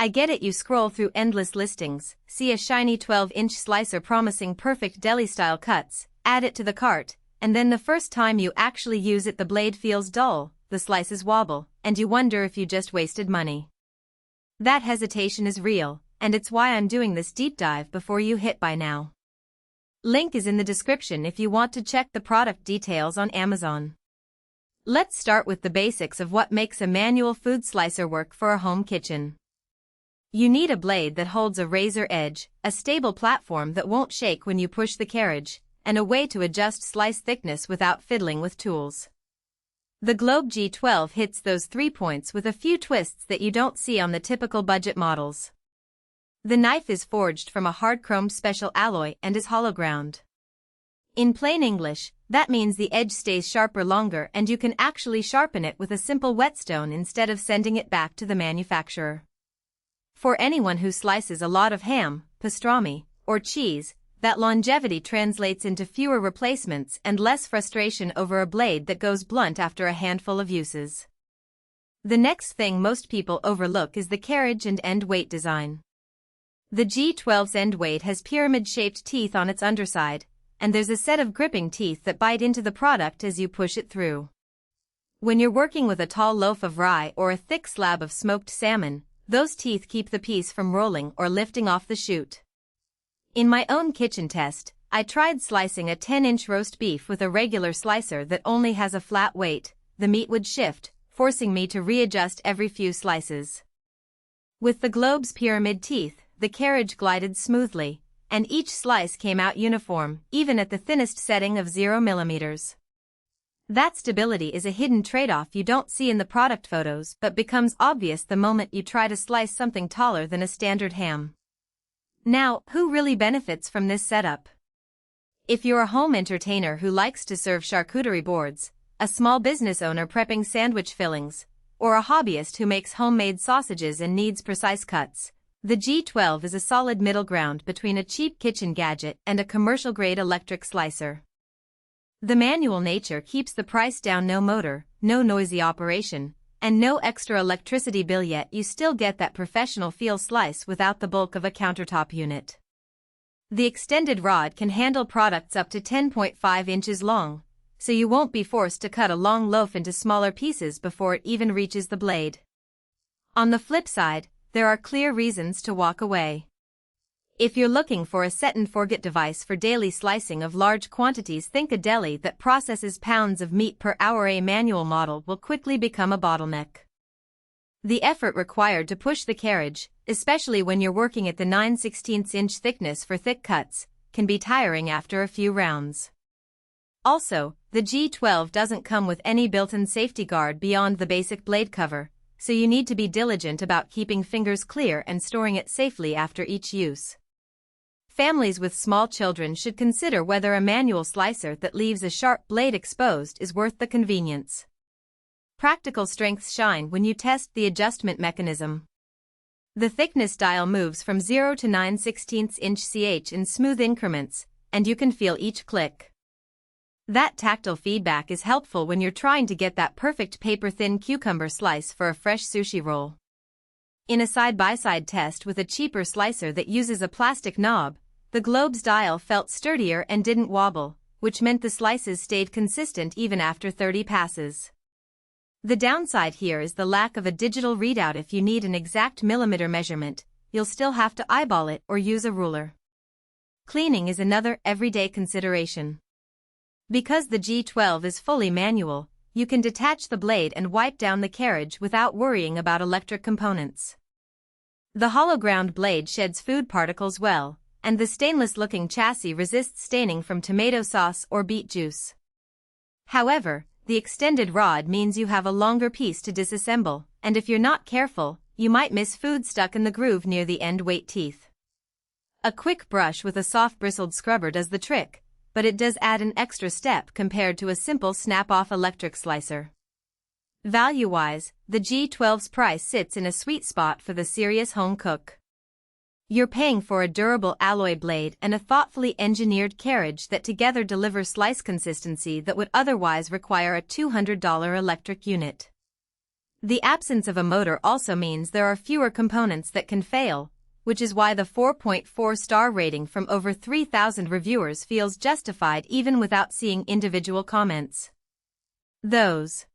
I get it, you scroll through endless listings, see a shiny 12-inch slicer promising perfect deli-style cuts, add it to the cart, and then the first time you actually use it the blade feels dull, the slices wobble, and you wonder if you just wasted money. That hesitation is real, and it's why I'm doing this deep dive before you hit buy now. Link is in the description if you want to check the product details on Amazon. Let's start with the basics of what makes a manual food slicer work for a home kitchen. You need a blade that holds a razor edge, a stable platform that won't shake when you push the carriage, and a way to adjust slice thickness without fiddling with tools. The Globe G12 hits those 3 points with a few twists that you don't see on the typical budget models. The knife is forged from a hard-chromed special alloy and is hollow ground. In plain English, that means the edge stays sharper longer and you can actually sharpen it with a simple whetstone instead of sending it back to the manufacturer. For anyone who slices a lot of ham, pastrami, or cheese, that longevity translates into fewer replacements and less frustration over a blade that goes blunt after a handful of uses. The next thing most people overlook is the carriage and end weight design. The G12's end weight has pyramid-shaped teeth on its underside, and there's a set of gripping teeth that bite into the product as you push it through. When you're working with a tall loaf of rye or a thick slab of smoked salmon, those teeth keep the piece from rolling or lifting off the chute. In my own kitchen test, I tried slicing a 10-inch roast beef with a regular slicer that only has a flat weight. The meat would shift, forcing me to readjust every few slices. With the Globe's pyramid teeth, the carriage glided smoothly, and each slice came out uniform, even at the thinnest setting of 0 mm. That stability is a hidden trade-off you don't see in the product photos but becomes obvious the moment you try to slice something taller than a standard ham. Now, who really benefits from this setup? If you're a home entertainer who likes to serve charcuterie boards, a small business owner prepping sandwich fillings, or a hobbyist who makes homemade sausages and needs precise cuts, the G12 is a solid middle ground between a cheap kitchen gadget and a commercial-grade electric slicer. The manual nature keeps the price down. No motor, no noisy operation, and no extra electricity bill, yet you still get that professional feel slice without the bulk of a countertop unit. The extended rod can handle products up to 10.5 inches long, so you won't be forced to cut a long loaf into smaller pieces before it even reaches the blade. On the flip side, there are clear reasons to walk away. If you're looking for a set-and-forget device for daily slicing of large quantities, think a deli that processes pounds of meat per hour. A manual model will quickly become a bottleneck. The effort required to push the carriage, especially when you're working at the 9/16-inch thickness for thick cuts, can be tiring after a few rounds. Also, the G12 doesn't come with any built-in safety guard beyond the basic blade cover, so you need to be diligent about keeping fingers clear and storing it safely after each use. Families with small children should consider whether a manual slicer that leaves a sharp blade exposed is worth the convenience. Practical strengths shine when you test the adjustment mechanism. The thickness dial moves from 0 to 9/16 ch in smooth increments, and you can feel each click. That tactile feedback is helpful when you're trying to get that perfect paper-thin cucumber slice for a fresh sushi roll. In a side-by-side test with a cheaper slicer that uses a plastic knob, the Globe's dial felt sturdier and didn't wobble, which meant the slices stayed consistent even after 30 passes. The downside here is the lack of a digital readout. If you need an exact millimeter measurement, you'll still have to eyeball it or use a ruler. Cleaning is another everyday consideration. Because the G12 is fully manual, you can detach the blade and wipe down the carriage without worrying about electric components. The hollow ground blade sheds food particles well, and the stainless-looking chassis resists staining from tomato sauce or beet juice. However, the extended rod means you have a longer piece to disassemble, and if you're not careful, you might miss food stuck in the groove near the end weight teeth. A quick brush with a soft bristled scrubber does the trick, but it does add an extra step compared to a simple snap-off electric slicer. Value-wise, the G12's price sits in a sweet spot for the serious home cook. You're paying for a durable alloy blade and a thoughtfully engineered carriage that together deliver slice consistency that would otherwise require a $200 electric unit. The absence of a motor also means there are fewer components that can fail, which is why the 4.4-star rating from over 3,000 reviewers feels justified even without seeing individual comments. Those